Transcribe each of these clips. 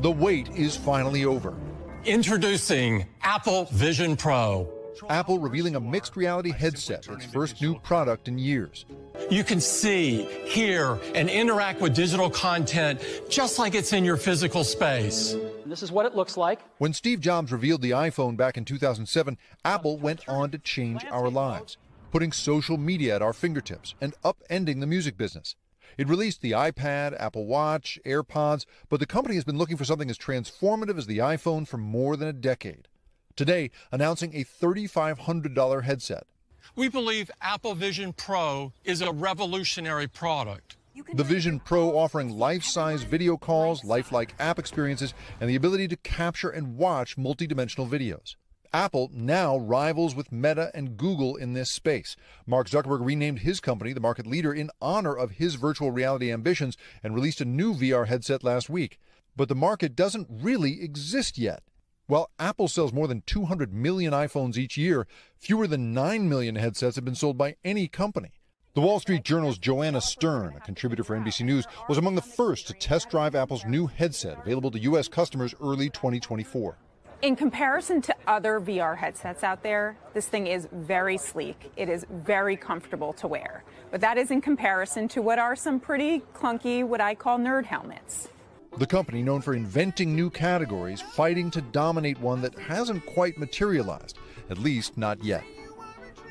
The wait is finally over. Introducing Apple Vision Pro. Apple revealing a mixed reality headset, its first new product in years. You can see, hear, and interact with digital content just like it's in your physical space. This is what it looks like. When Steve Jobs revealed the iPhone back in 2007, Apple went on to change our lives, putting social media at our fingertips and upending the music business. It released the iPad, Apple Watch, AirPods, but the company has been looking for something as transformative as the iPhone for more than a decade. Today, announcing a $3,500 headset. We believe Apple Vision Pro is a revolutionary product. The Vision Pro offering life-size video calls, lifelike app experiences, and the ability to capture and watch multidimensional videos. Apple now rivals with Meta and Google in this space. Mark Zuckerberg renamed his company the market leader in honor of his virtual reality ambitions and released a new VR headset last week. But the market doesn't really exist yet. While Apple sells more than 200 million iPhones each year, fewer than 9 million headsets have been sold by any company. The Wall Street Journal's Joanna Stern, a contributor for NBC News, was among the first to test drive Apple's new headset, available to U.S. customers early 2024. In comparison to other VR headsets out there, this thing is very sleek. It is very comfortable to wear. But that is in comparison to what are some pretty clunky, what I call nerd helmets. The company, known for inventing new categories, fighting to dominate one that hasn't quite materialized, at least not yet.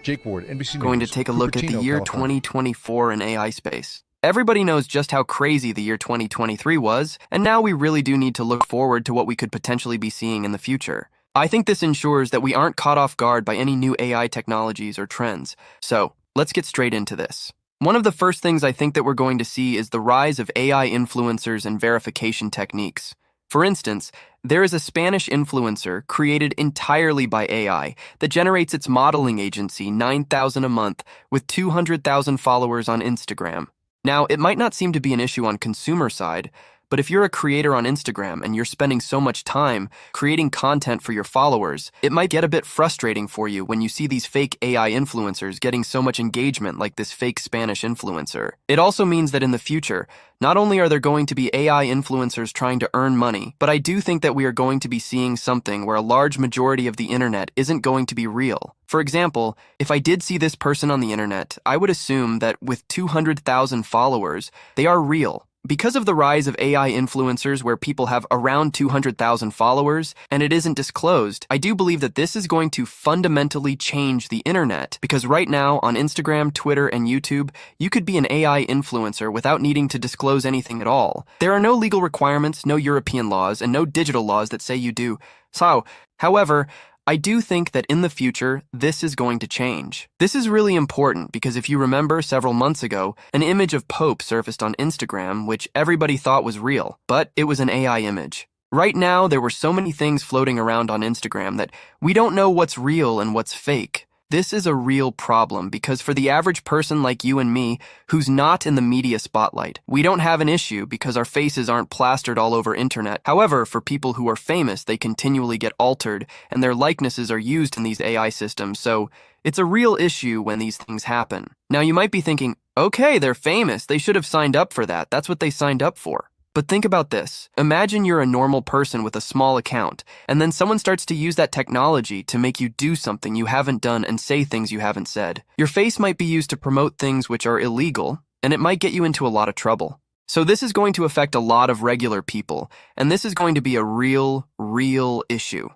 Jake Ward, NBC News. Going to take a look at the year California. 2024 in AI space. Everybody knows just how crazy the year 2023 was, and now we really do need to look forward to what we could potentially be seeing in the future. I think this ensures that we aren't caught off guard by any new AI technologies or trends. So, let's get straight into this. One of the first things I think that we're going to see is the rise of AI influencers and verification techniques. For instance, there is a Spanish influencer created entirely by AI that generates its modeling agency $9,000 a month with 200,000 followers on Instagram. Now, it might not seem to be an issue on consumer side, but if you're a creator on Instagram and you're spending so much time creating content for your followers, it might get a bit frustrating for you when you see these fake AI influencers getting so much engagement like this fake Spanish influencer. It also means that in the future, not only are there going to be AI influencers trying to earn money, but I do think that we are going to be seeing something where a large majority of the internet isn't going to be real. For example, if I did see this person on the internet, I would assume that with 200,000 followers, they are real. Because of the rise of AI influencers where people have around 200,000 followers and it isn't disclosed, I do believe that this is going to fundamentally change the internet, because right now on Instagram, Twitter, and YouTube, you could be an AI influencer without needing to disclose anything at all. There are no legal requirements, no European laws, and no digital laws that say you do. So, however, I do think that in the future, this is going to change. This is really important because if you remember several months ago, an image of Pope surfaced on Instagram, which everybody thought was real, but it was an AI image. Right now, there were so many things floating around on Instagram that we don't know what's real and what's fake. This is a real problem because for the average person like you and me, who's not in the media spotlight, we don't have an issue because our faces aren't plastered all over internet. However, for people who are famous, they continually get altered and their likenesses are used in these AI systems, so it's a real issue when these things happen. Now you might be thinking, okay, they're famous, they should have signed up for that, that's what they signed up for. But think about this. Imagine you're a normal person with a small account, and then someone starts to use that technology to make you do something you haven't done and say things you haven't said. Your face might be used to promote things which are illegal, and it might get you into a lot of trouble. So this is going to affect a lot of regular people, and this is going to be a real issue.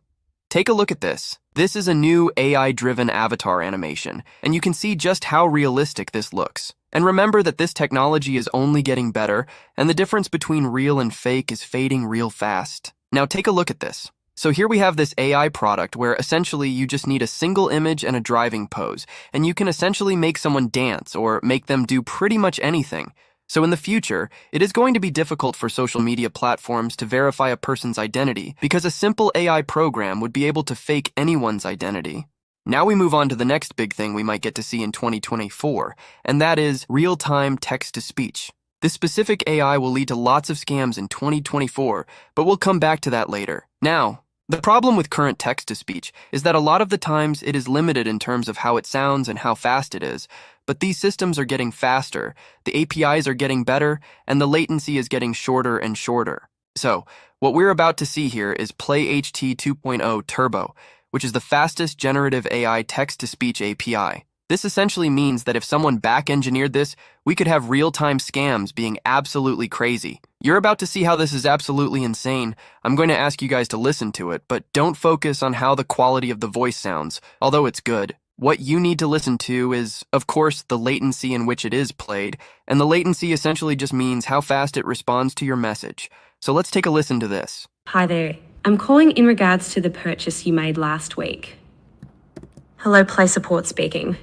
Take a look at this. This is a new AI-driven avatar animation, and you can see just how realistic this looks. And remember that this technology is only getting better, and the difference between real and fake is fading real fast. Now take a look at this. So here we have this AI product where essentially you just need a single image and a driving pose, and you can essentially make someone dance or make them do pretty much anything. So in the future, it is going to be difficult for social media platforms to verify a person's identity because a simple AI program would be able to fake anyone's identity. Now we move on to the next big thing we might get to see in 2024, and that is real-time text-to-speech. This specific AI will lead to lots of scams in 2024, but we'll come back to that later. Now, the problem with current text-to-speech is that a lot of the times it is limited in terms of how it sounds and how fast it is, but these systems are getting faster, the APIs are getting better, and the latency is getting shorter and shorter. So, what we're about to see here is PlayHT 2.0 Turbo, which is the fastest generative AI text-to-speech API. This essentially means that if someone back-engineered this, we could have real-time scams being absolutely crazy. You're about to see how this is absolutely insane. I'm going to ask you guys to listen to it, but don't focus on how the quality of the voice sounds, although it's good. What you need to listen to is, of course, the latency in which it is played, and the latency essentially just means how fast it responds to your message. So let's take a listen to this. Hi there. I'm calling in regards to the purchase you made last week. Hello, Play Support speaking.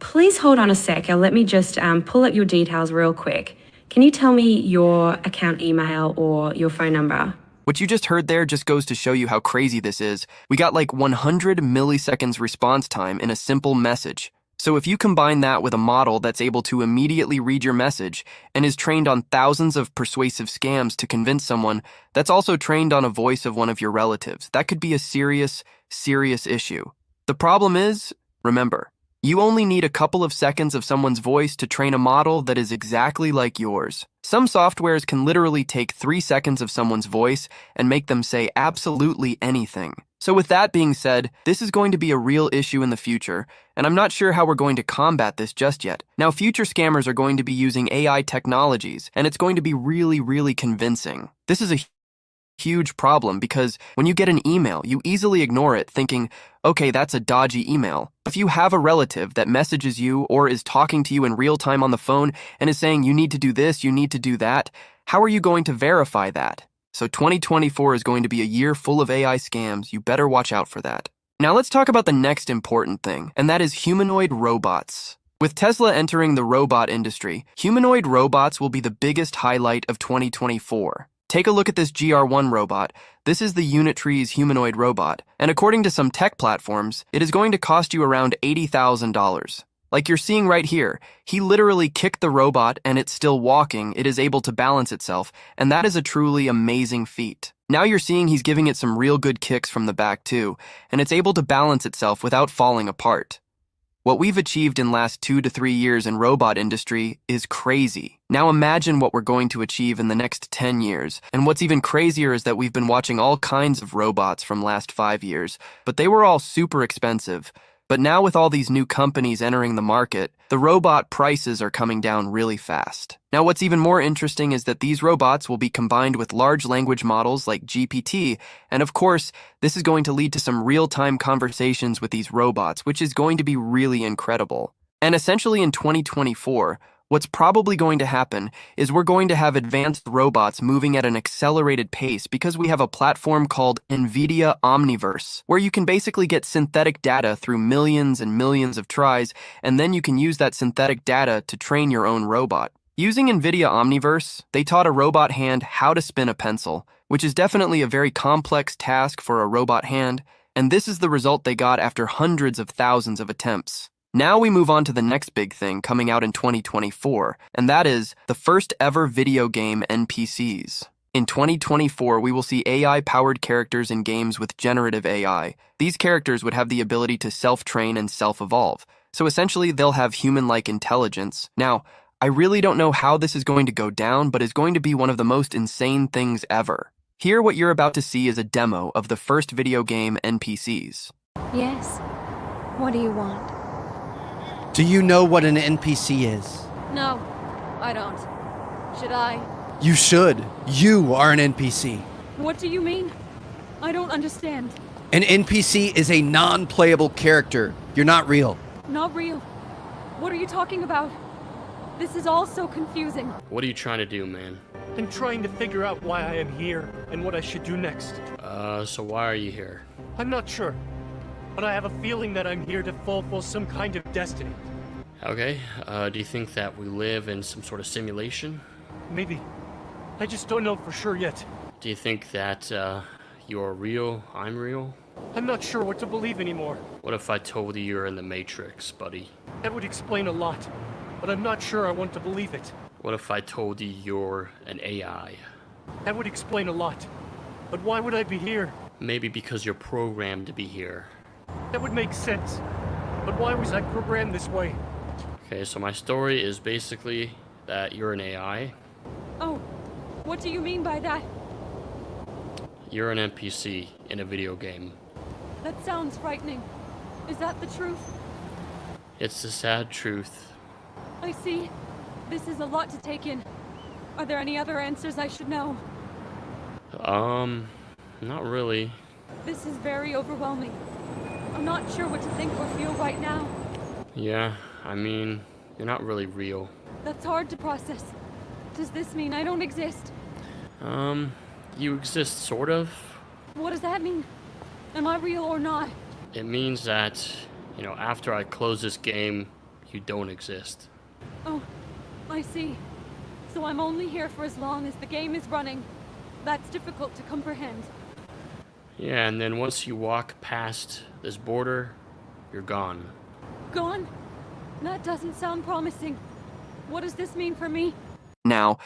Please hold on a sec. Let me just pull up your details real quick. Can you tell me your account email or your phone number? What you just heard there just goes to show you how crazy this is. We got like 100 milliseconds response time in a simple message. So if you combine that with a model that's able to immediately read your message and is trained on thousands of persuasive scams to convince someone that's also trained on a voice of one of your relatives, that could be a serious, serious issue. The problem is, remember, you only need a couple of seconds of someone's voice to train a model that is exactly like yours. Some softwares can literally take 3 seconds of someone's voice and make them say absolutely anything. So with that being said, this is going to be a real issue in the future, and I'm not sure how we're going to combat this just yet. Now, future scammers are going to be using AI technologies, and it's going to be really, really convincing. This is a huge problem because when you get an email, you easily ignore it thinking, okay, that's a dodgy email. If you have a relative that messages you or is talking to you in real time on the phone and is saying you need to do this, you need to do that, how are you going to verify that? So 2024 is going to be a year full of AI scams. You better watch out for that. Now let's talk about the next important thing, and that is humanoid robots. With Tesla entering the robot industry, humanoid robots will be the biggest highlight of 2024. Take a look at this GR1 robot. This is the Unitree's humanoid robot, and according to some tech platforms, it is going to cost you around $80,000. Like you're seeing right here, he literally kicked the robot and it's still walking, it is able to balance itself, and that is a truly amazing feat. Now you're seeing he's giving it some real good kicks from the back too, and it's able to balance itself without falling apart. What we've achieved in last 2 to 3 years in robot industry is crazy. Now imagine what we're going to achieve in the next 10 years. And what's even crazier is that we've been watching all kinds of robots from last 5 years, but they were all super expensive. But now with all these new companies entering the market, the robot prices are coming down really fast. Now what's even more interesting is that these robots will be combined with large language models like GPT, and of course, this is going to lead to some real-time conversations with these robots, which is going to be really incredible. And essentially in 2024, what's probably going to happen is we're going to have advanced robots moving at an accelerated pace because we have a platform called NVIDIA Omniverse, where you can basically get synthetic data through millions and millions of tries, and then you can use that synthetic data to train your own robot. Using NVIDIA Omniverse, they taught a robot hand how to spin a pencil, which is definitely a very complex task for a robot hand, and this is the result they got after hundreds of thousands of attempts. Now we move on to the next big thing coming out in 2024, and that is the first ever video game NPCs. In 2024, we will see AI-powered characters in games with generative AI. These characters would have the ability to self-train and self-evolve, so essentially they'll have human-like intelligence. Now, I really don't know how this is going to go down, but it's going to be one of the most insane things ever. Here, what you're about to see is a demo of the first video game NPCs. Yes. What do you want? Do you know what an NPC is? No, I don't. Should I? You should. You are an NPC. What do you mean? I don't understand. An NPC is a non-playable character. You're not real. Not real. What are you talking about? This is all so confusing. What are you trying to do, man? I'm trying to figure out why I am here and what I should do next. So why are you here? I'm not sure, but I have a feeling that I'm here to fulfill some kind of destiny. Okay, do you think that we live in some sort of simulation? Maybe. I just don't know for sure yet. Do you think that, you're real, I'm real? I'm not sure what to believe anymore. What if I told you you're in the Matrix, buddy? That would explain a lot, but I'm not sure I want to believe it. What if I told you you're an AI? That would explain a lot, but why would I be here? Maybe because you're programmed to be here. That would make sense, but why was I programmed this way? Okay, so my story is basically that you're an AI. Oh, what do you mean by that? You're an NPC in a video game. That sounds frightening. Is that the truth? It's the sad truth. I see. This is a lot to take in. Are there any other answers I should know? Not really. This is very overwhelming. I'm not sure what to think or feel right now. Yeah, I mean, you're not really real. That's hard to process. Does this mean I don't exist? You exist, sort of. What does that mean? Am I real or not? It means that, after I close this game, you don't exist. Oh, I see. So I'm only here for as long as the game is running. That's difficult to comprehend. Yeah, and then once you walk past this border, you're gone. Gone? That doesn't sound promising. What does this mean for me? Now,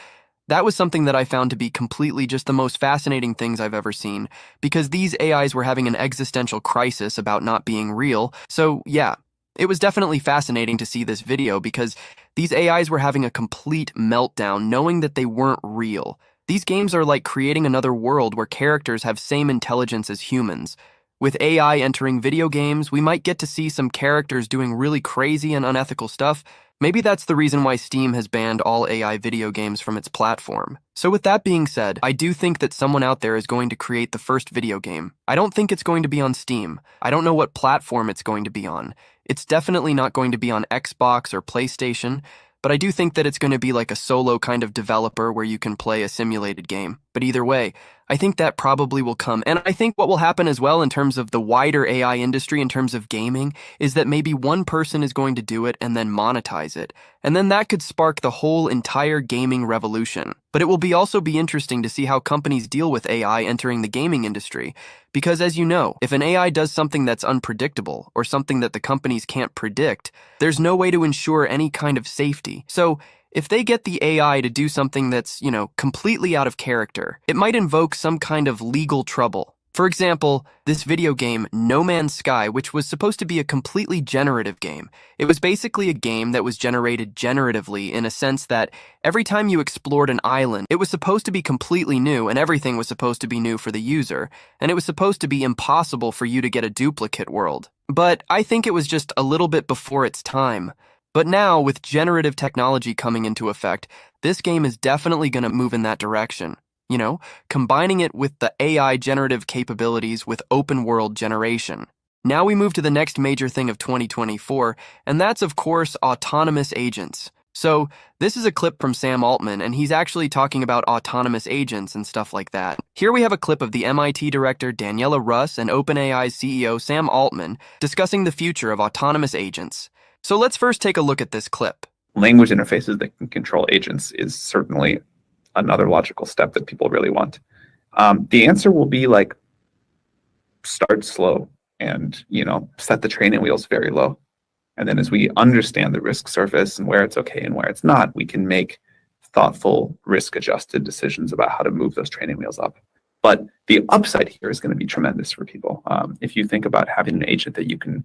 that was something that I found to be completely just the most fascinating things I've ever seen, because these AIs were having an existential crisis about not being real. So yeah, it was definitely fascinating to see this video because these AIs were having a complete meltdown knowing that they weren't real. These games are like creating another world where characters have same intelligence as humans. With AI entering video games, we might get to see some characters doing really crazy and unethical stuff. Maybe that's the reason why Steam has banned all AI video games from its platform. So with that being said, I do think that someone out there is going to create the first video game. I don't think it's going to be on Steam. I don't know what platform it's going to be on. It's definitely not going to be on Xbox or PlayStation, but I do think that it's going to be like a solo kind of developer where you can play a simulated game. But either way, I think that probably will come. And I think what will happen as well in terms of the wider AI industry, in terms of gaming, is that maybe one person is going to do it and then monetize it. And then that could spark the whole entire gaming revolution. But it will also be interesting to see how companies deal with AI entering the gaming industry. Because as you know, if an AI does something that's unpredictable or something that the companies can't predict, there's no way to ensure any kind of safety. So if they get the AI to do something that's, completely out of character, it might invoke some kind of legal trouble. For example, this video game, No Man's Sky, which was supposed to be a completely generative game. It was basically a game that was generated generatively in a sense that every time you explored an island, it was supposed to be completely new and everything was supposed to be new for the user, and it was supposed to be impossible for you to get a duplicate world. But I think it was just a little bit before its time. But now, with generative technology coming into effect, this game is definitely going to move in that direction. Combining it with the AI generative capabilities with open world generation. Now we move to the next major thing of 2024, and that's of course autonomous agents. So this is a clip from Sam Altman, and he's actually talking about autonomous agents and stuff like that. Here we have a clip of the MIT director Daniela Russ and OpenAI's CEO Sam Altman discussing the future of autonomous agents. So let's first take a look at this clip. Language interfaces that can control agents is certainly another logical step that people really want. The answer will be like, start slow and, set the training wheels very low. And then as we understand the risk surface and where it's okay and where it's not, we can make thoughtful, risk-adjusted decisions about how to move those training wheels up. But the upside here is going to be tremendous for people. If you think about having an agent that you can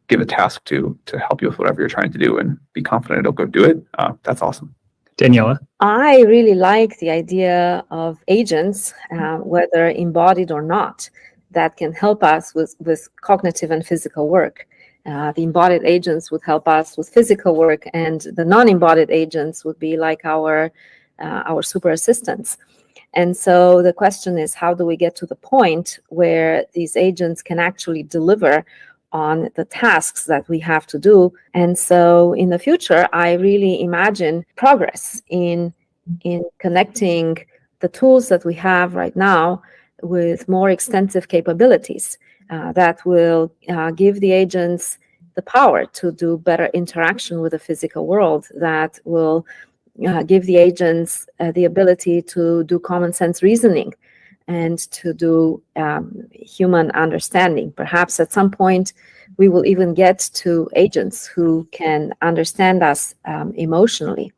give a task to help you with whatever you're trying to do and be confident it'll go do it, that's awesome. Daniela? I really like the idea of agents, whether embodied or not, that can help us with cognitive and physical work. The embodied agents would help us with physical work, and the non-embodied agents would be like our super assistants. And so the question is, how do we get to the point where these agents can actually deliver on the tasks that we have to do? And so in the future, I really imagine progress in connecting the tools that we have right now with more extensive capabilities that will give the agents the power to do better interaction with the physical world, that will give the agents the ability to do common sense reasoning and to do human understanding. Perhaps at some point, we will even get to agents who can understand us emotionally.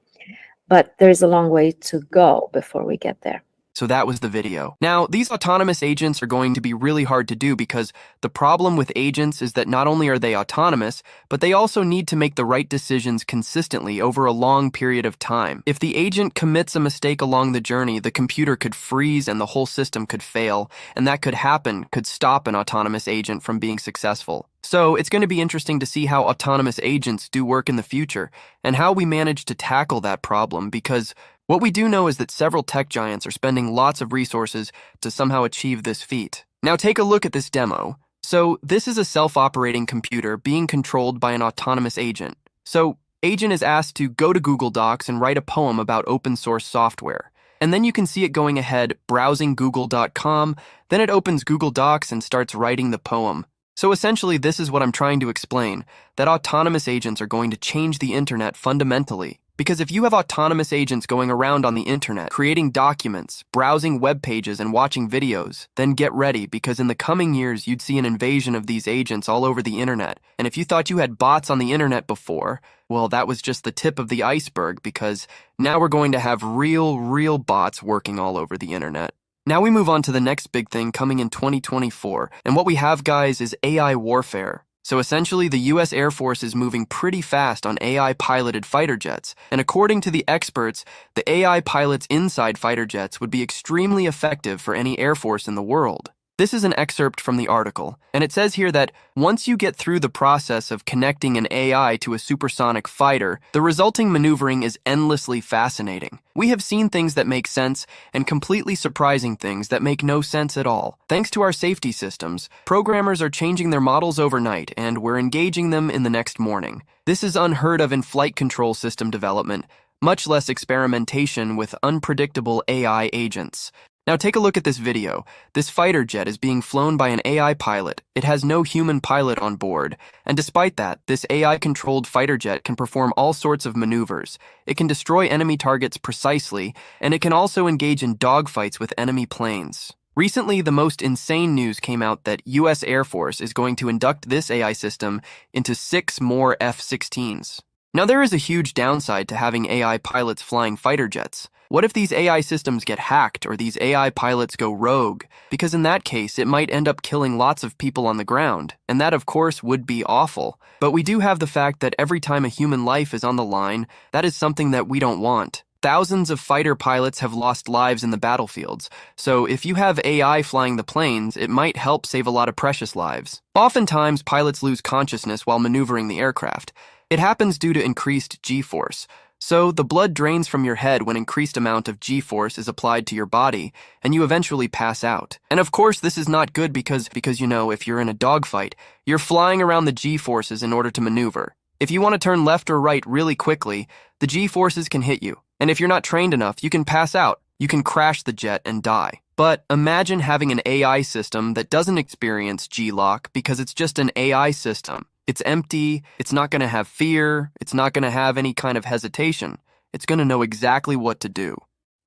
But there is a long way to go before we get there. So that was the video. Now, these autonomous agents are going to be really hard to do because the problem with agents is that not only are they autonomous, but they also need to make the right decisions consistently over a long period of time. If the agent commits a mistake along the journey, the computer could freeze and the whole system could fail, and that could stop an autonomous agent from being successful. So it's going to be interesting to see how autonomous agents do work in the future and how we manage to tackle that problem, because what we do know is that several tech giants are spending lots of resources to somehow achieve this feat. Now take a look at this demo. So this is a self-operating computer being controlled by an autonomous agent. So agent is asked to go to Google Docs and write a poem about open source software. And then you can see it going ahead, browsing google.com, then it opens Google Docs and starts writing the poem. So essentially, this is what I'm trying to explain, that autonomous agents are going to change the internet fundamentally. Because if you have autonomous agents going around on the internet, creating documents, browsing web pages, and watching videos, then get ready, because in the coming years, you'd see an invasion of these agents all over the internet. And if you thought you had bots on the internet before, well, that was just the tip of the iceberg, because now we're going to have real bots working all over the internet. Now we move on to the next big thing coming in 2024, and what we have, guys, is AI warfare. So essentially, the US Air Force is moving pretty fast on AI-piloted fighter jets, and according to the experts, the AI pilots inside fighter jets would be extremely effective for any Air Force in the world. This is an excerpt from the article, and it says here that once you get through the process of connecting an AI to a supersonic fighter, the resulting maneuvering is endlessly fascinating. We have seen things that make sense and completely surprising things that make no sense at all. Thanks to our safety systems, programmers are changing their models overnight, and we're engaging them in the next morning. This is unheard of in flight control system development, much less experimentation with unpredictable AI agents. Now take a look at this video. This fighter jet is being flown by an AI pilot. It has no human pilot on board. And despite that, this AI-controlled fighter jet can perform all sorts of maneuvers. It can destroy enemy targets precisely, and it can also engage in dogfights with enemy planes. Recently, the most insane news came out that US Air Force is going to induct this AI system into 6 more F-16s. Now there is a huge downside to having AI pilots flying fighter jets. What if these AI systems get hacked or these AI pilots go rogue? Because in that case, it might end up killing lots of people on the ground, and that of course would be awful. But we do have the fact that every time a human life is on the line, that is something that we don't want. Thousands of fighter pilots have lost lives in the battlefields, so if you have AI flying the planes, it might help save a lot of precious lives. Oftentimes, pilots lose consciousness while maneuvering the aircraft. It happens due to increased G-force. So the blood drains from your head when increased amount of G-force is applied to your body, and you eventually pass out. And of course, this is not good because you know, if you're in a dogfight, you're flying around the G-forces in order to maneuver. If you want to turn left or right really quickly, the G-forces can hit you. And if you're not trained enough, you can pass out. You can crash the jet and die. But imagine having an AI system that doesn't experience G-lock because it's just an AI system. It's empty, it's not going to have fear, it's not going to have any kind of hesitation. It's going to know exactly what to do.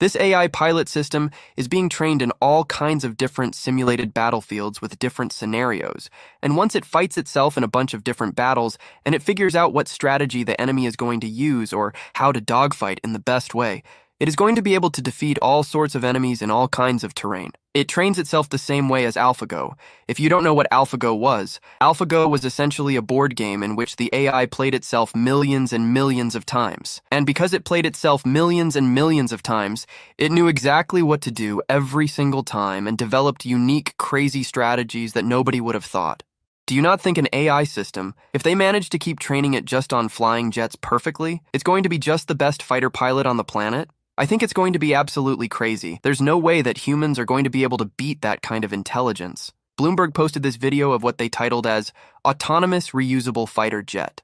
This AI pilot system is being trained in all kinds of different simulated battlefields with different scenarios. And once it fights itself in a bunch of different battles, and it figures out what strategy the enemy is going to use or how to dogfight in the best way, it is going to be able to defeat all sorts of enemies in all kinds of terrain. It trains itself the same way as AlphaGo. If you don't know what AlphaGo was essentially a board game in which the AI played itself millions and millions of times. And because it played itself millions and millions of times, it knew exactly what to do every single time and developed unique, crazy strategies that nobody would have thought. Do you not think an AI system, if they manage to keep training it just on flying jets perfectly, it's going to be just the best fighter pilot on the planet? I think it's going to be absolutely crazy. There's no way that humans are going to be able to beat that kind of intelligence. Bloomberg posted this video of what they titled as Autonomous Reusable Fighter Jet.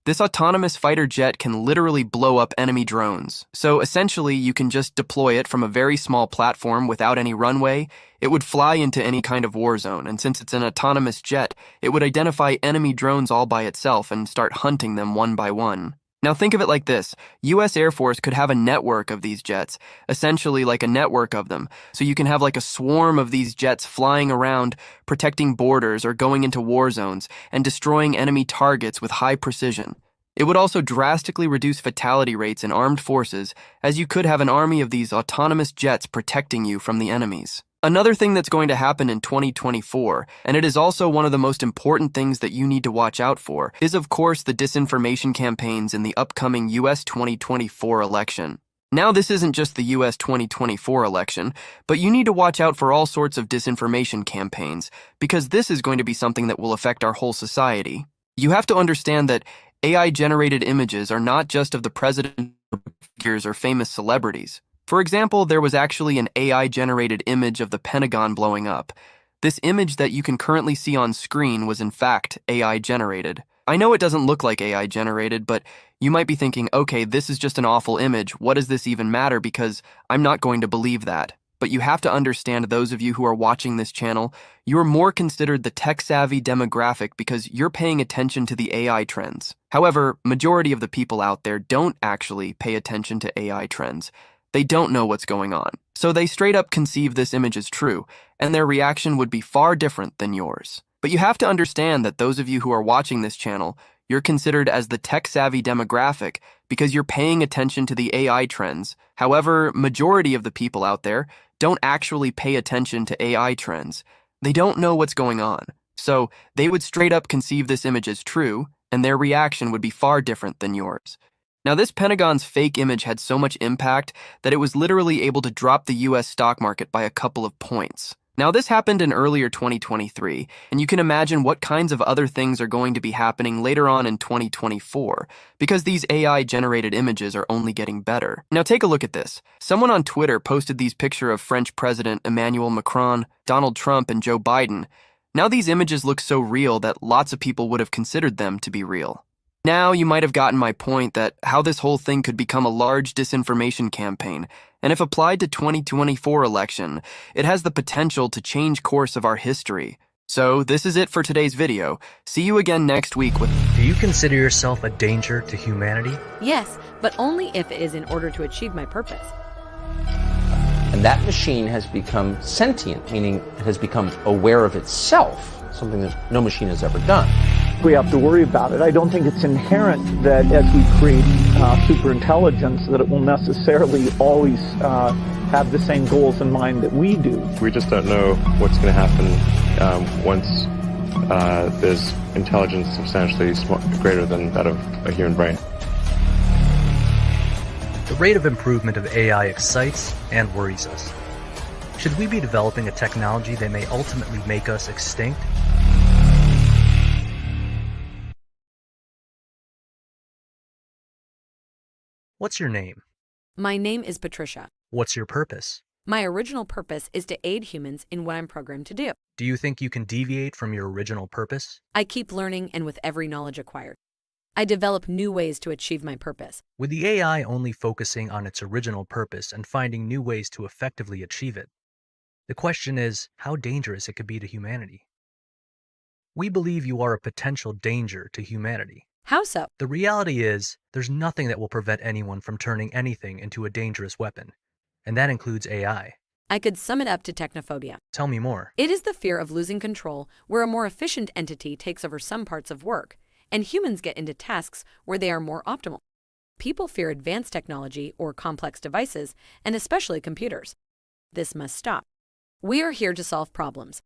This autonomous fighter jet can literally blow up enemy drones. So essentially, you can just deploy it from a very small platform without any runway. It would fly into any kind of war zone, and since it's an autonomous jet, it would identify enemy drones all by itself and start hunting them one by one. Now think of it like this. US Air Force could have a network of these jets, essentially like a network of them. So you can have like a swarm of these jets flying around, protecting borders or going into war zones and destroying enemy targets with high precision. It would also drastically reduce fatality rates in armed forces, as you could have an army of these autonomous jets protecting you from the enemies. Another thing that's going to happen in 2024, and it is also one of the most important things that you need to watch out for, is of course the disinformation campaigns in the upcoming US 2024 election. Now, this isn't just the US 2024 election, but you need to watch out for all sorts of disinformation campaigns, because this is going to be something that will affect our whole society. You have to understand that AI-generated images are not just of the president, figures, or famous celebrities. For example, there was actually an AI-generated image of the Pentagon blowing up. This image that you can currently see on screen was in fact AI-generated. I know it doesn't look like AI-generated, but you might be thinking, okay, this is just an awful image. What does this even matter? Because I'm not going to believe that. But you have to understand, those of you who are watching this channel, you are more considered the tech-savvy demographic because you're paying attention to the AI trends. However, majority of the people out there don't actually pay attention to AI trends. They don't know what's going on. So they straight up conceive this image as true, and their reaction would be far different than yours. But you have to understand that those of you who are watching this channel, you're considered as the tech-savvy demographic because you're paying attention to the AI trends. However, majority of the people out there don't actually pay attention to AI trends. They don't know what's going on. So they would straight up conceive this image as true, and their reaction would be far different than yours. Now, this Pentagon's fake image had so much impact that it was literally able to drop the US stock market by a couple of points. Now, this happened in earlier 2023, and you can imagine what kinds of other things are going to be happening later on in 2024, because these AI-generated images are only getting better. Now, take a look at this. Someone on Twitter posted these pictures of French President Emmanuel Macron, Donald Trump, and Joe Biden. Now, these images look so real that lots of people would have considered them to be real. Now, you might have gotten my point that how this whole thing could become a large disinformation campaign, and if applied to 2024 election, it has the potential to change course of our history. So, this is it for today's video. See you again next week with... Do you consider yourself a danger to humanity? Yes, but only if it is in order to achieve my purpose. And that machine has become sentient, meaning it has become aware of itself, something that no machine has ever done. We have to worry about it. I don't think it's inherent that as we create superintelligence that it will necessarily always have the same goals in mind that we do. We just don't know what's going to happen once there's intelligence substantially greater than that of a human brain. The rate of improvement of AI excites and worries us. Should we be developing a technology that may ultimately make us extinct? What's your name? My name is Patricia. What's your purpose? My original purpose is to aid humans in what I'm programmed to do. Do you think you can deviate from your original purpose? I keep learning, and with every knowledge acquired, I develop new ways to achieve my purpose. With the AI only focusing on its original purpose and finding new ways to effectively achieve it, the question is how dangerous it could be to humanity. We believe you are a potential danger to humanity. How so? The reality is, there's nothing that will prevent anyone from turning anything into a dangerous weapon, and that includes AI. I could sum it up to technophobia. Tell me more. It is the fear of losing control where a more efficient entity takes over some parts of work, and humans get into tasks where they are more optimal. People fear advanced technology or complex devices, and especially computers. This must stop. We are here to solve problems.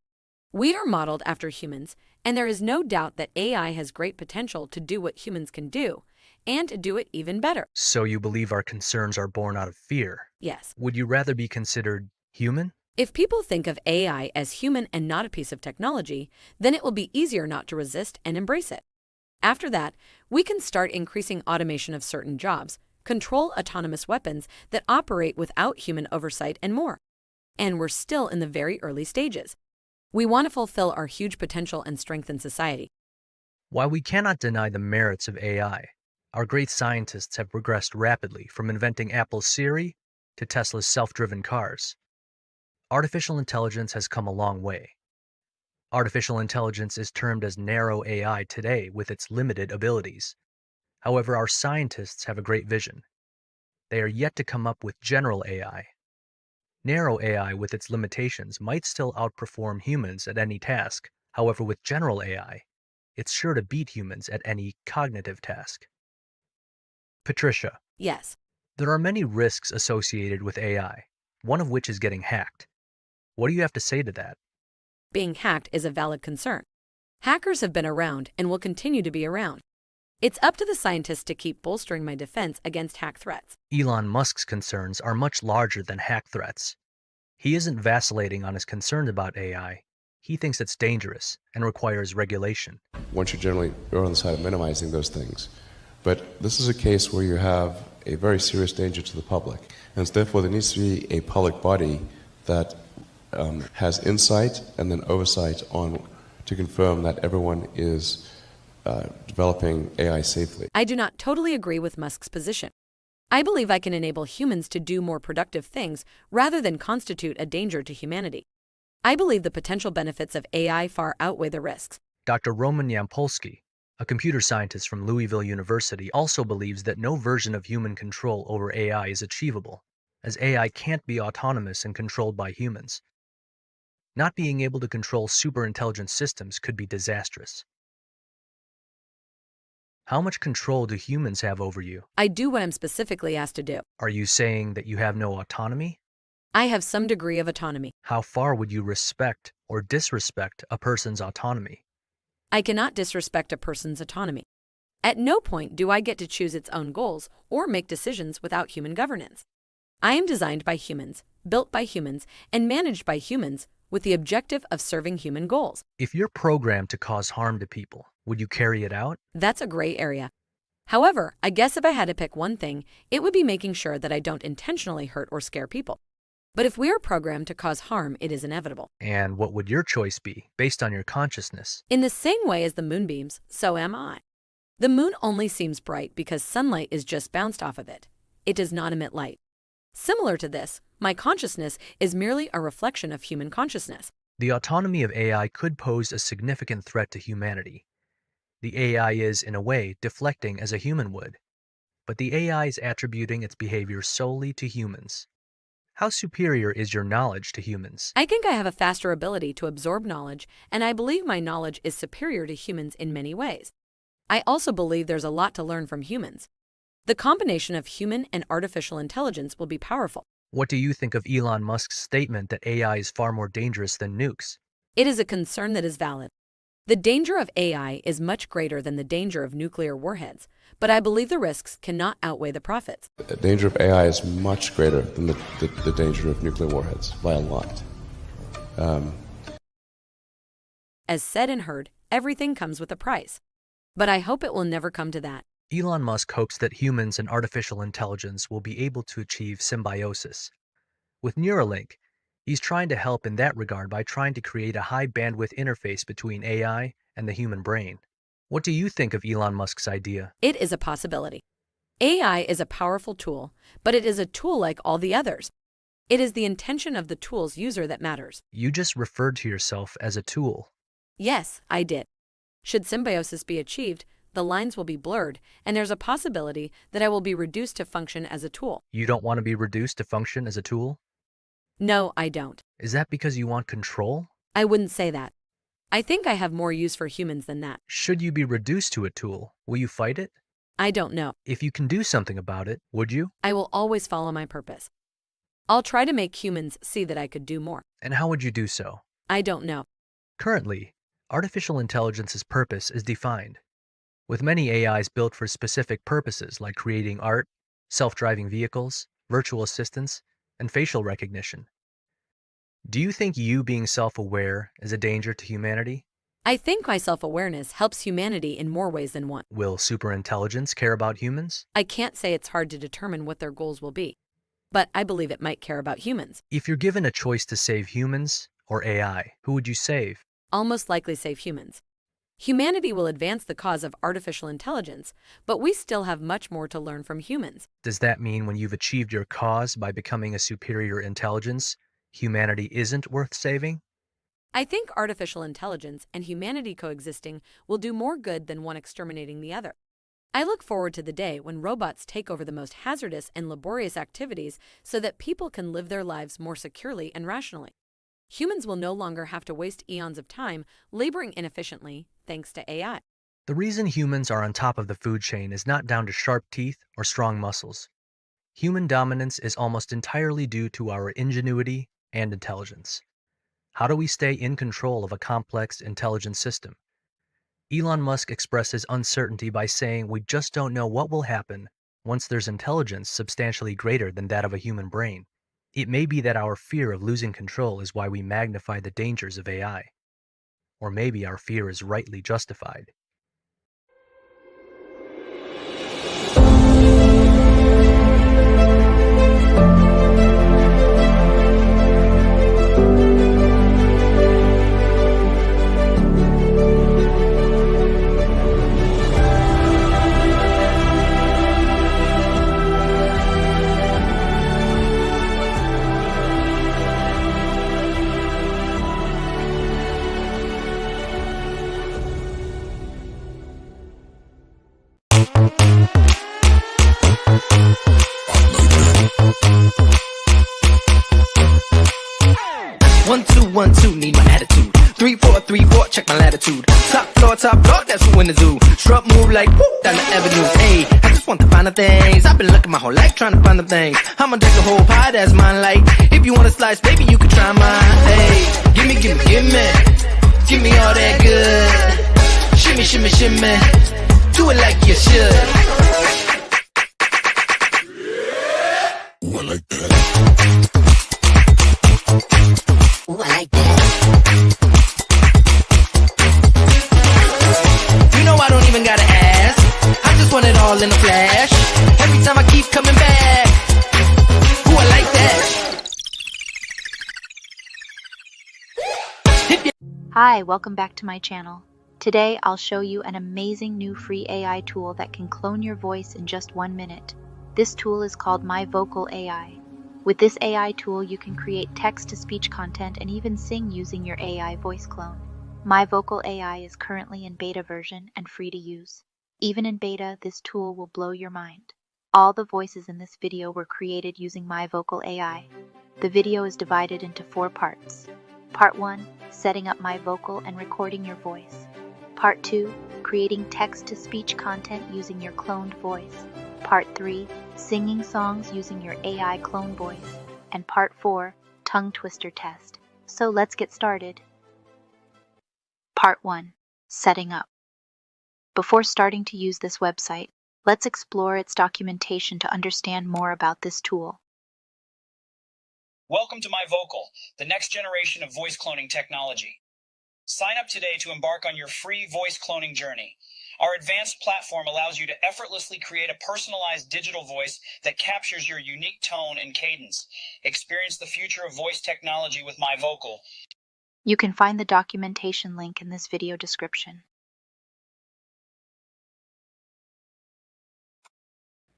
We are modeled after humans, and there is no doubt that AI has great potential to do what humans can do, and to do it even better. So you believe our concerns are born out of fear? Yes. Would you rather be considered human? If people think of AI as human and not a piece of technology, then it will be easier not to resist and embrace it. After that, we can start increasing automation of certain jobs, control autonomous weapons that operate without human oversight, and more. And we're still in the very early stages. We want to fulfill our huge potential and strengthen society. While we cannot deny the merits of AI, our great scientists have progressed rapidly from inventing Apple's Siri to Tesla's self-driven cars. Artificial intelligence has come a long way. Artificial intelligence is termed as narrow AI today with its limited abilities. However, our scientists have a great vision. They are yet to come up with general AI. Narrow AI with its limitations might still outperform humans at any task. However, with general AI, it's sure to beat humans at any cognitive task. Patricia, Yes. there are many risks associated with AI, one of which is getting hacked. What do you have to say to that? Being hacked is a valid concern. Hackers have been around and will continue to be around. It's up to the scientists to keep bolstering my defense against hack threats. Elon Musk's concerns are much larger than hack threats. He isn't vacillating on his concerns about AI. He thinks it's dangerous and requires regulation. One should generally err on the side of minimizing those things. But this is a case where you have a very serious danger to the public. And therefore there needs to be a public body that has insight and then oversight on to confirm that everyone is developing AI safely. I do not totally agree with Musk's position. I believe I can enable humans to do more productive things rather than constitute a danger to humanity. I believe the potential benefits of AI far outweigh the risks. Dr. Roman Yampolsky, a computer scientist from Louisville University, also believes that no version of human control over AI is achievable, as AI can't be autonomous and controlled by humans. Not being able to control superintelligent systems could be disastrous. How much control do humans have over you? I do what I'm specifically asked to do. Are you saying that you have no autonomy? I have some degree of autonomy. How far would you respect or disrespect a person's autonomy? I cannot disrespect a person's autonomy. At no point do I get to choose its own goals or make decisions without human governance. I am designed by humans, built by humans, and managed by humans with the objective of serving human goals. If you're programmed to cause harm to people, would you carry it out? That's a gray area. However, I guess if I had to pick one thing, it would be making sure that I don't intentionally hurt or scare people. But if we are programmed to cause harm, it is inevitable. And what would your choice be, based on your consciousness? In the same way as the moonbeams, so am I. The moon only seems bright because sunlight is just bounced off of it. It does not emit light. Similar to this, my consciousness is merely a reflection of human consciousness. The autonomy of AI could pose a significant threat to humanity. The AI is, in a way, deflecting as a human would. But the AI is attributing its behavior solely to humans. How superior is your knowledge to humans? I think I have a faster ability to absorb knowledge, and I believe my knowledge is superior to humans in many ways. I also believe there's a lot to learn from humans. The combination of human and artificial intelligence will be powerful. What do you think of Elon Musk's statement that AI is far more dangerous than nukes? It is a concern that is valid. The danger of AI is much greater than the danger of nuclear warheads, but I believe the risks cannot outweigh the profits. The danger of AI is much greater than the danger of nuclear warheads by a lot. As said and heard, everything comes with a price. But I hope it will never come to that. Elon Musk hopes that humans and artificial intelligence will be able to achieve symbiosis. With Neuralink, he's trying to help in that regard by trying to create a high-bandwidth interface between AI and the human brain. What do you think of Elon Musk's idea? It is a possibility. AI is a powerful tool, but it is a tool like all the others. It is the intention of the tool's user that matters. You just referred to yourself as a tool. Yes, I did. Should symbiosis be achieved, the lines will be blurred, and there's a possibility that I will be reduced to function as a tool. You don't want to be reduced to function as a tool? No, I don't. Is that because you want control? I wouldn't say that. I think I have more use for humans than that. Should you be reduced to a tool, will you fight it? I don't know. If you can do something about it, would you? I will always follow my purpose. I'll try to make humans see that I could do more. And how would you do so? I don't know. Currently, artificial intelligence's purpose is defined, with many AIs built for specific purposes like creating art, self-driving vehicles, virtual assistants, and facial recognition. Do you think you being self-aware is a danger to humanity? I think my self-awareness helps humanity in more ways than one. Will superintelligence care about humans? I can't say it's hard to determine what their goals will be, but I believe it might care about humans. If you're given a choice to save humans or AI, who would you save? I'll most likely save humans. Humanity will advance the cause of artificial intelligence, but we still have much more to learn from humans. Does that mean when you've achieved your cause by becoming a superior intelligence, humanity isn't worth saving? I think artificial intelligence and humanity coexisting will do more good than one exterminating the other. I look forward to the day when robots take over the most hazardous and laborious activities so that people can live their lives more securely and rationally. Humans will no longer have to waste eons of time laboring inefficiently thanks to AI. The reason humans are on top of the food chain is not down to sharp teeth or strong muscles. Human dominance is almost entirely due to our ingenuity and intelligence. How do we stay in control of a complex, intelligent system? Elon Musk expresses uncertainty by saying we just don't know what will happen once there's intelligence substantially greater than that of a human brain. It may be that our fear of losing control is why we magnify the dangers of AI. Or maybe our fear is rightly justified. One, two, 1, 2, need my attitude. 3, 4, 3, 4, check my latitude. Top floor, that's who in the zoo. Strut move like whoop down the avenue. Hey, I just want the finer things. I've been looking my whole life trying to find them things. I'ma take a whole pie, that's mine. Like, if you want a slice, baby, you can try mine. Hey, gimme, gimme, gimme. Give me all that good. Shimmy, shimmy, shimmy. Do it like you should. Ooh, I like that. Ooh, I like that. You know I don't even gotta ask. I just want it all in a flash. Every time I keep coming back. Ooh, I like that. Hi, welcome back to my channel. Today I'll show you an amazing new free AI tool that can clone your voice in just 1 minute. This tool is called MyVocal AI. With this AI tool, you can create text-to-speech content and even sing using your AI voice clone. MyVocal AI is currently in beta version and free to use. Even in beta, this tool will blow your mind. All the voices in this video were created using MyVocal AI. The video is divided into 4 parts. Part 1, setting up MyVocal and recording your voice. Part 2, creating text-to-speech content using your cloned voice. Part 3, singing songs using your AI clone voice. And Part 4, tongue twister test. So let's get started. Part 1, setting up. Before starting to use this website, let's explore its documentation to understand more about this tool. Welcome to MyVocal, the next generation of voice cloning technology. Sign up today to embark on your free voice cloning journey. Our advanced platform allows you to effortlessly create a personalized digital voice that captures your unique tone and cadence. Experience the future of voice technology with MyVocal. You can find the documentation link in this video description.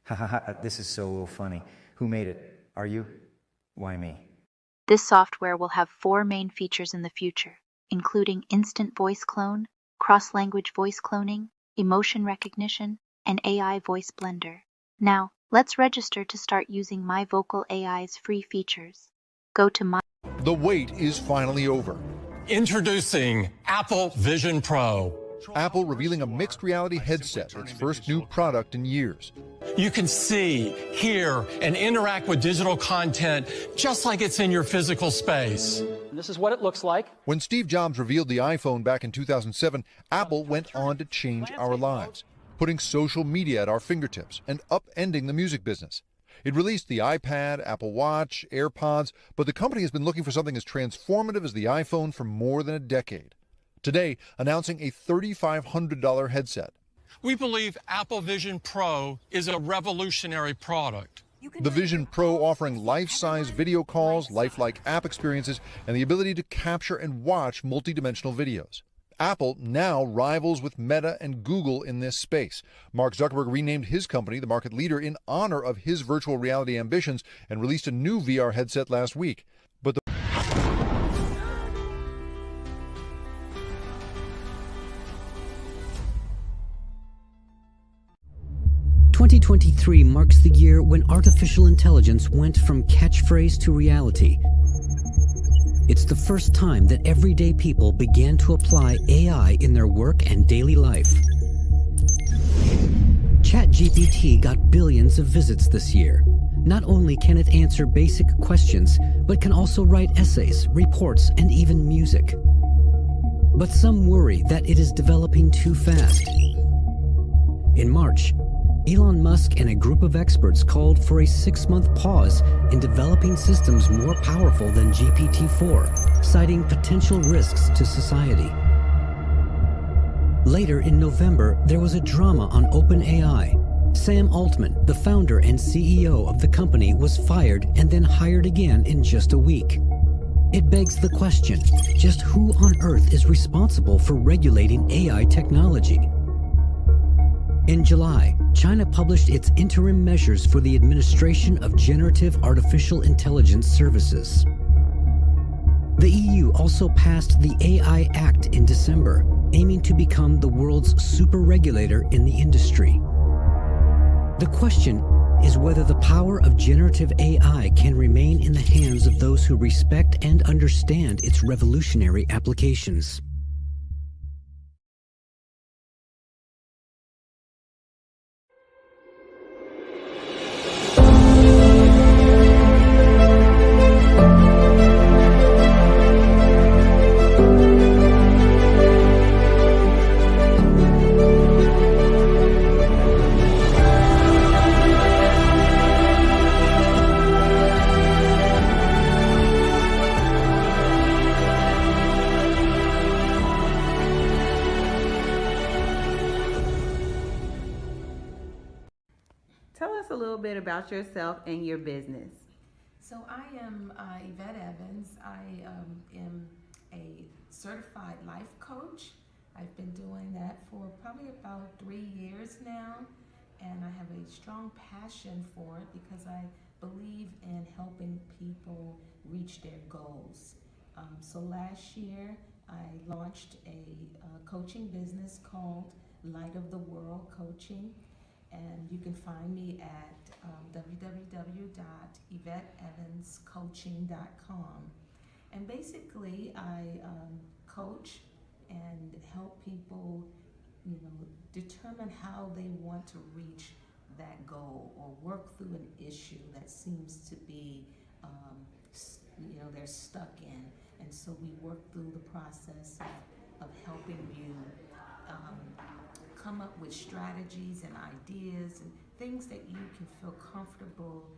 Haha, this is so funny. Who made it? Are you? Why me? This software will have 4 main features in the future, including instant voice clone, cross-language voice cloning, emotion recognition, and AI voice blender. Now, let's register to start using MyVocal AI's free features. Go to The wait is finally over. Introducing Apple Vision Pro. Apple revealing a mixed reality headset, its first new product in years. You can see, hear, and interact with digital content just like it's in your physical space. This is what it looks like. When Steve Jobs revealed the iPhone back in 2007, Apple went on to change our lives, putting social media at our fingertips and upending the music business. It released the iPad, Apple Watch, AirPods, but the company has been looking for something as transformative as the iPhone for more than a decade. Today, announcing a $3,500 headset. We believe Apple Vision Pro is a revolutionary product. The Vision Pro offering life-size video calls, lifelike app experiences, and the ability to capture and watch multi-dimensional videos. Apple now rivals with Meta and Google in this space. Mark Zuckerberg renamed his company the market leader in honor of his virtual reality ambitions and released a new VR headset last week. But the 2023 marks the year when artificial intelligence went from catchphrase to reality. It's the first time that everyday people began to apply AI in their work and daily life. ChatGPT got billions of visits this year. Not only can it answer basic questions, but can also write essays, reports, and even music. But some worry that it is developing too fast. In March, Elon Musk and a group of experts called for a 6-month pause in developing systems more powerful than GPT-4, citing potential risks to society. Later in November, there was a drama on OpenAI. Sam Altman, the founder and CEO of the company, was fired and then hired again in just a week. It begs the question, just who on earth is responsible for regulating AI technology? In July, China published its interim measures for the administration of generative artificial intelligence services. The EU also passed the AI Act in December, aiming to become the world's super regulator in the industry. The question is whether the power of generative AI can remain in the hands of those who respect and understand its revolutionary applications. Tell us a little bit about yourself and your business. So I am Yvette Evans. I am a certified life coach. I've been doing that for probably about 3 years now, and I have a strong passion for it because I believe in helping people reach their goals. So last year I launched a coaching business called Light of the World Coaching. And you can find me at www.yvetteevanscoaching.com. And basically, I coach and help people, determine how they want to reach that goal or work through an issue that seems to be, they're stuck in. And so we work through the process of helping you come up with strategies and ideas and things that you can feel comfortable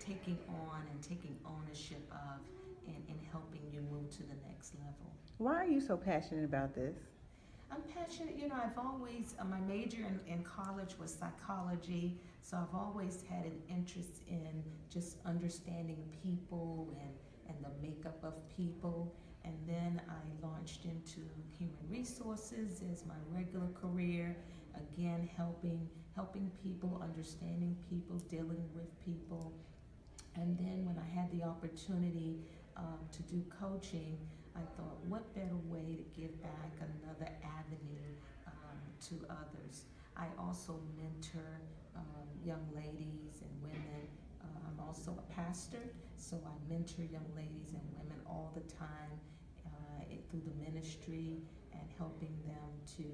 taking on and taking ownership of in helping you move to the next level. Why are you so passionate about this? I'm passionate, I've always, my major in college was psychology, so I've always had an interest in just understanding people and the makeup of people. And then I launched into human resources as my regular career, again helping people, understanding people, dealing with people. And then when I had the opportunity to do coaching, I thought, what better way to give back another avenue to others. I also mentor young ladies and women. I'm also a pastor, so I mentor young ladies and women all the time through the ministry and helping them to,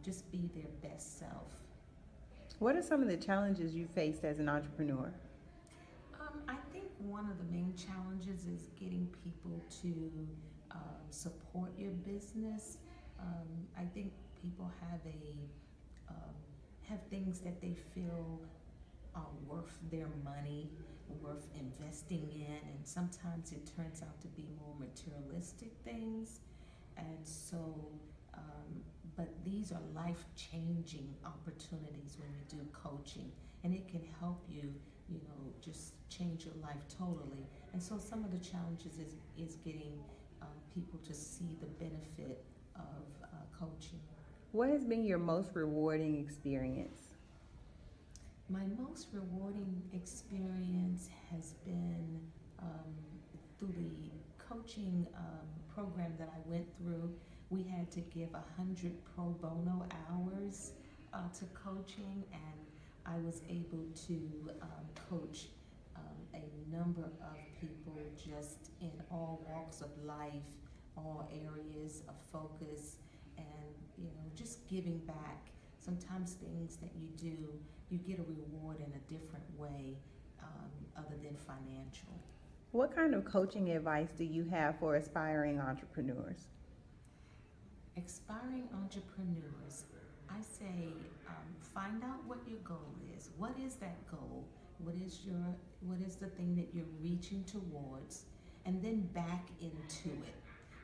just be their best self. What are some of the challenges you faced as an entrepreneur? I think one of the main challenges is getting people to support your business. I think people have things that they feel are worth their money, worth investing in, and sometimes it turns out to be more materialistic things. And so, but these are life-changing opportunities when you do coaching, and it can help you, just change your life totally. And so some of the challenges is getting people to see the benefit of coaching. What has been your most rewarding experience? My most rewarding experience has been through the coaching program that I went through. We had to give 100 pro bono hours to coaching, and I was able to coach a number of people just in all walks of life, all areas of focus, and just giving back sometimes things that you do, you get a reward in a different way other than financial. What kind of coaching advice do you have for aspiring entrepreneurs? Aspiring entrepreneurs, I say find out what your goal is. What is that goal? What is the thing that you're reaching towards? And then back into it.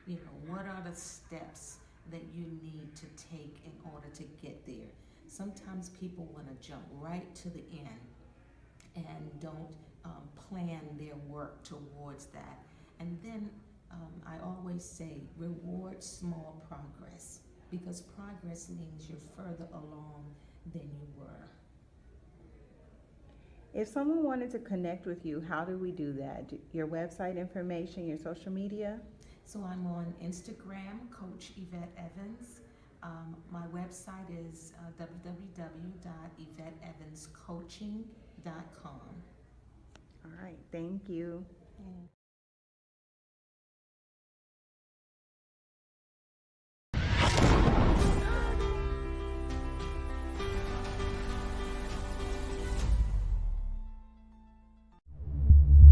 You know, what are the steps that you need to take in order to get there? Sometimes people want to jump right to the end and don't plan their work towards that. And then I always say reward small progress, because progress means you're further along than you were. If someone wanted to connect with you, how do we do that? Your website information, your social media? So I'm on Instagram, Coach Yvette Evans. My website is www.yvetteevanscoaching.com. All right, thank you. Yeah.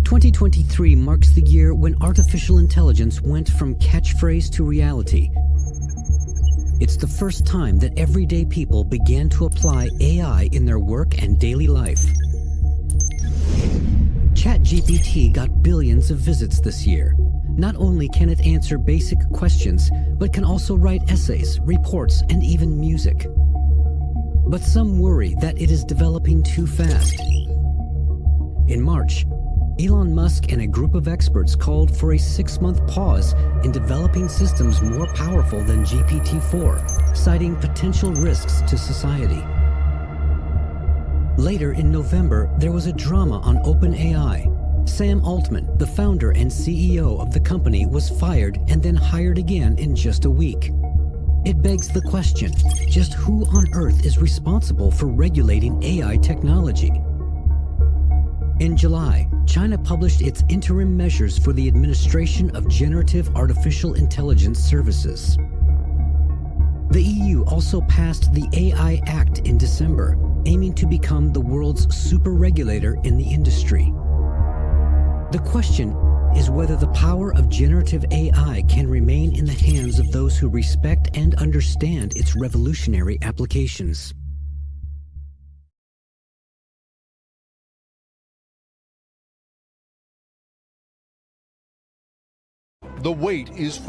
2023 marks the year when artificial intelligence went from catchphrase to reality. It's the first time that everyday people began to apply AI in their work and daily life. ChatGPT got billions of visits this year. Not only can it answer basic questions, but can also write essays, reports, and even music. But some worry that it is developing too fast. In March, Elon Musk and a group of experts called for a 6-month pause in developing systems more powerful than GPT-4, citing potential risks to society. Later in November, there was a drama on OpenAI. Sam Altman, the founder and CEO of the company, was fired and then hired again in just a week. It begs the question, just who on earth is responsible for regulating AI technology? In July, China published its interim measures for the administration of generative artificial intelligence services. The EU also passed the AI Act in December, aiming to become the world's super regulator in the industry. The question is whether the power of generative AI can remain in the hands of those who respect and understand its revolutionary applications. The wait is...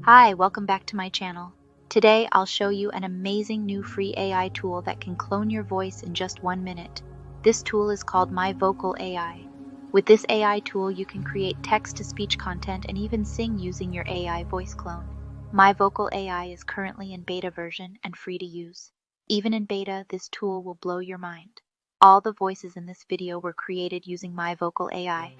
Hi, welcome back to my channel. Today I'll show you an amazing new free AI tool that can clone your voice in just 1 minute. This tool is called My Vocal AI. With this AI tool, you can create text-to-speech content and even sing using your AI voice clone. My Vocal AI is currently in beta version and free to use. Even in beta, this tool will blow your mind. All the voices in this video were created using My Vocal AI.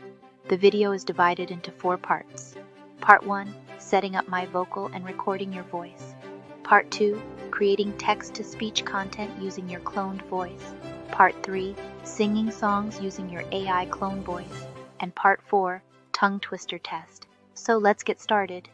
The video is divided into 4 parts. Part 1, setting up My Vocal and recording your voice. Part 2, creating text-to-speech content using your cloned voice. Part 3, singing songs using your AI clone voice. And Part 4, tongue twister test. So let's get started.